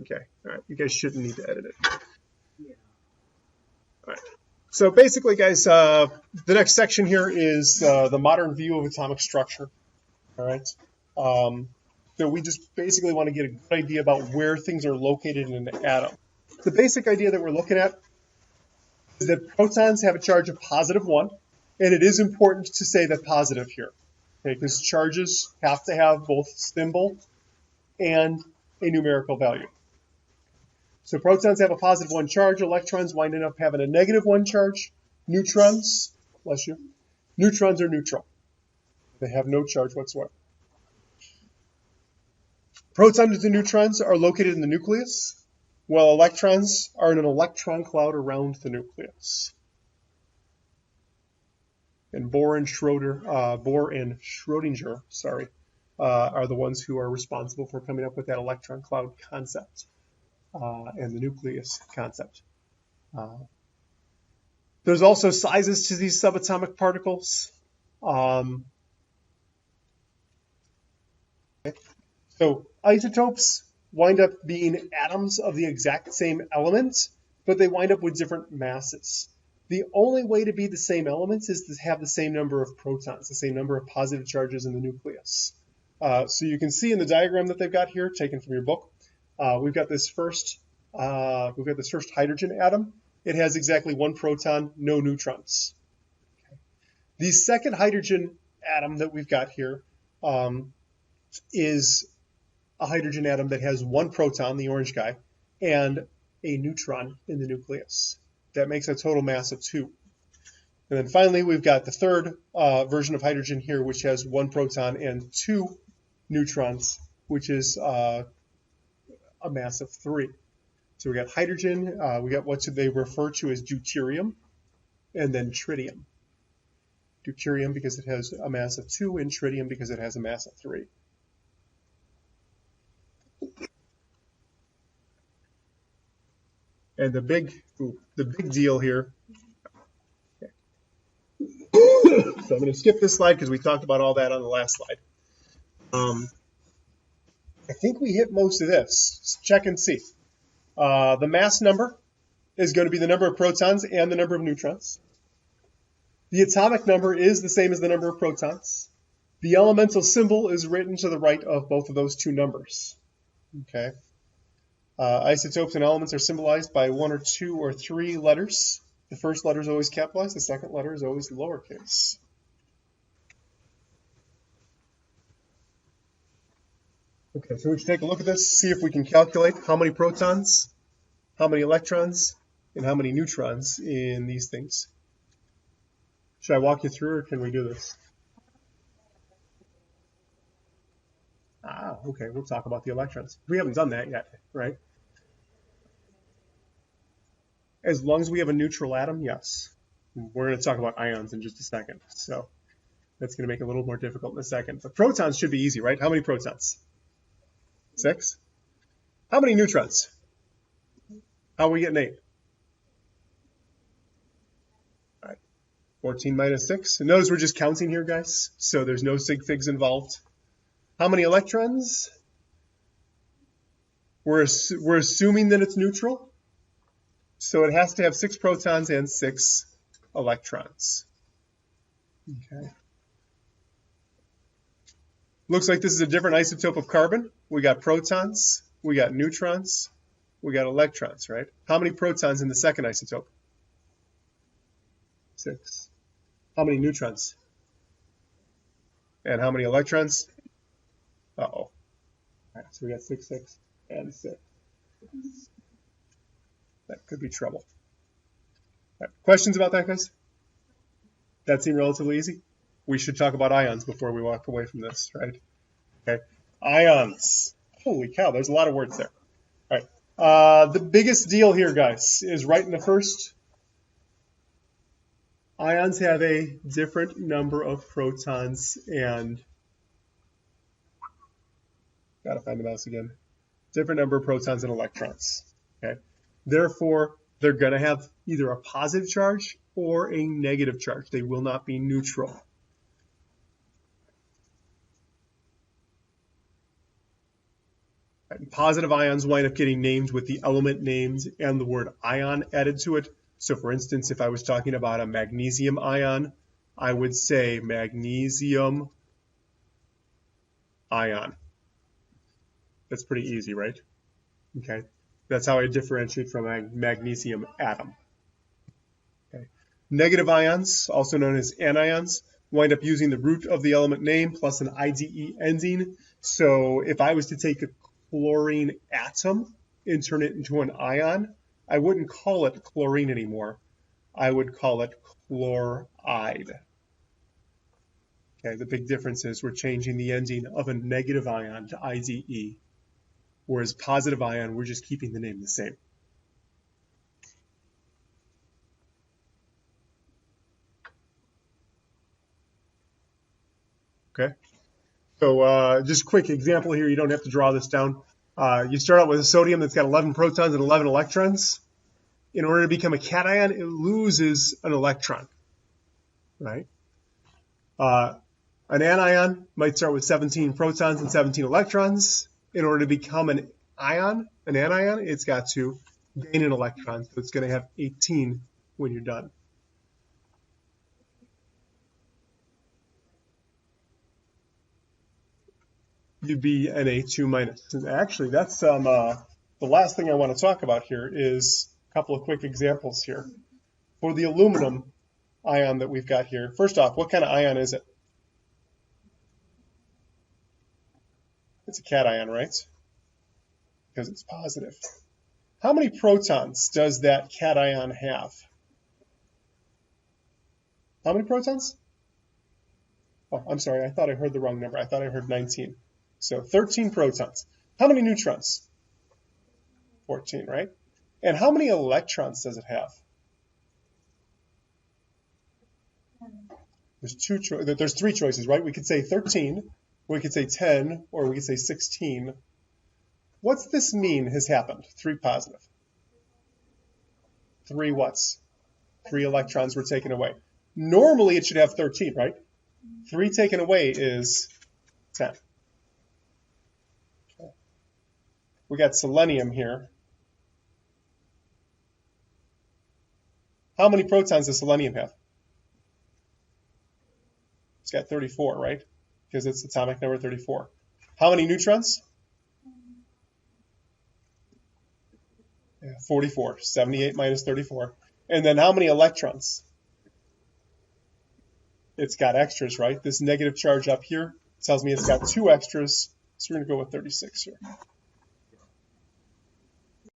Okay, all right, you guys shouldn't need to edit it. Yeah. All right. So basically, guys, the next section here is the modern view of atomic structure. All right. So we just basically want to get a good idea about where things are located in an atom. The basic idea that we're looking at is that protons have a charge of +1, and it is important to say that positive here, okay, because charges have to have both symbol and a numerical value. So protons have a +1 charge, electrons wind up having a -1 charge, neutrons, bless you, neutrons are neutral. They have no charge whatsoever. Protons and neutrons are located in the nucleus, while electrons are in an electron cloud around the nucleus. And Bohr and Schrodinger, are the ones who are responsible for coming up with that electron cloud concept and the nucleus concept. There's also sizes to these subatomic particles. So isotopes wind up being atoms of the exact same element, but they wind up with different masses. The only way to be the same elements is to have the same number of protons, the same number of positive charges in the nucleus. So you can see in the diagram that they've got here, taken from your book, we've got this first hydrogen atom. It has exactly 1 proton, no neutrons. Okay. The second hydrogen atom that we've got here is a hydrogen atom that has 1 proton, the orange guy, and a neutron in the nucleus. That makes a total mass of 2. And then finally, we've got the third version of hydrogen here, which has 1 proton and 2 neutrons, which is a mass of 3. So we got hydrogen, we got what they refer to as deuterium, and then tritium. Deuterium because it has a mass of 2, and tritium because it has a mass of 3. And the big deal here. Okay. So I'm going to skip this slide because we talked about all that on the last slide. I think we hit most of this. Let's check and see. The mass number is going to be the number of protons and the number of neutrons. The atomic number is the same as the number of protons. The elemental symbol is written to the right of both of those two numbers. Okay. Isotopes and elements are symbolized by 1 or 2 or 3 letters. The first letter is always capitalized. The second letter is always lowercase. Okay, so we should take a look at this, see if we can calculate how many protons, how many electrons, and how many neutrons in these things. Should I walk you through, or can we do this? Okay, we'll talk about the electrons. We haven't done that yet, right? As long as we have a neutral atom, yes. We're going to talk about ions in just a second, so that's going to make it a little more difficult in a second. But protons should be easy, right? How many protons? 6? How many neutrons? How are we getting 8? All right, 14 minus 6. And notice we're just counting here, guys, so there's no sig figs involved. How many electrons? We're assuming that it's neutral, so it has to have 6 protons and 6 electrons. Okay. Looks like this is a different isotope of carbon. We got protons, we got neutrons, we got electrons, right? How many protons in the second isotope? 6. How many neutrons? And how many electrons? Uh-oh. All right, so we got 6, 6, and 6. That could be trouble. All right, questions about that, guys? That seemed relatively easy? We should talk about ions before we walk away from this, right? Okay, ions. Holy cow, there's a lot of words there. All right, the biggest deal here, guys, is right in the first. Ions have a different number of protons and, gotta find the mouse again, different number of protons and electrons, okay? Therefore, they're gonna have either a positive charge or a negative charge. They will not be neutral. And positive ions wind up getting named with the element names and the word ion added to it. So for instance, if I was talking about a magnesium ion, I would say magnesium ion. That's pretty easy, right? Okay. That's how I differentiate from a magnesium atom. Okay. Negative ions, also known as anions, wind up using the root of the element name plus an IDE ending. So if I was to take a chlorine atom and turn it into an ion, I wouldn't call it chlorine anymore. I would call it chloride. Okay, the big difference is we're changing the ending of a negative ion to IDE, whereas positive ion, we're just keeping the name the same. Okay, so just a quick example here. You don't have to draw this down. You start out with a sodium that's got 11 protons and 11 electrons. In order to become a cation, it loses an electron, right? An anion might start with 17 protons and 17 electrons. In order to become an anion, it's got to gain an electron. So it's going to have 18 when you're done. You'd be Na2 minus. And actually, that's the last thing I want to talk about here is a couple of quick examples here. For the aluminum ion that we've got here, first off, what kind of ion is it? It's a cation, right? Because it's positive. How many protons does that cation have? How many protons? Oh, I'm sorry, I thought I heard the wrong number. I thought I heard 19. So 13 protons. How many neutrons? 14, right? And how many electrons does it have? There's three choices, right? We could say 13, we could say 10, or we could say 16. What's this mean has happened? 3 positive. 3 what's? 3 electrons were taken away. Normally it should have 13, right? 3 taken away is 10. Okay. We got selenium here. How many protons does selenium have? It's got 34, right? Because it's atomic number 34. How many neutrons? 44. 78 minus 34. And then how many electrons? It's got extras, right? This negative charge up here tells me it's got 2 extras, so we're going to go with 36 here.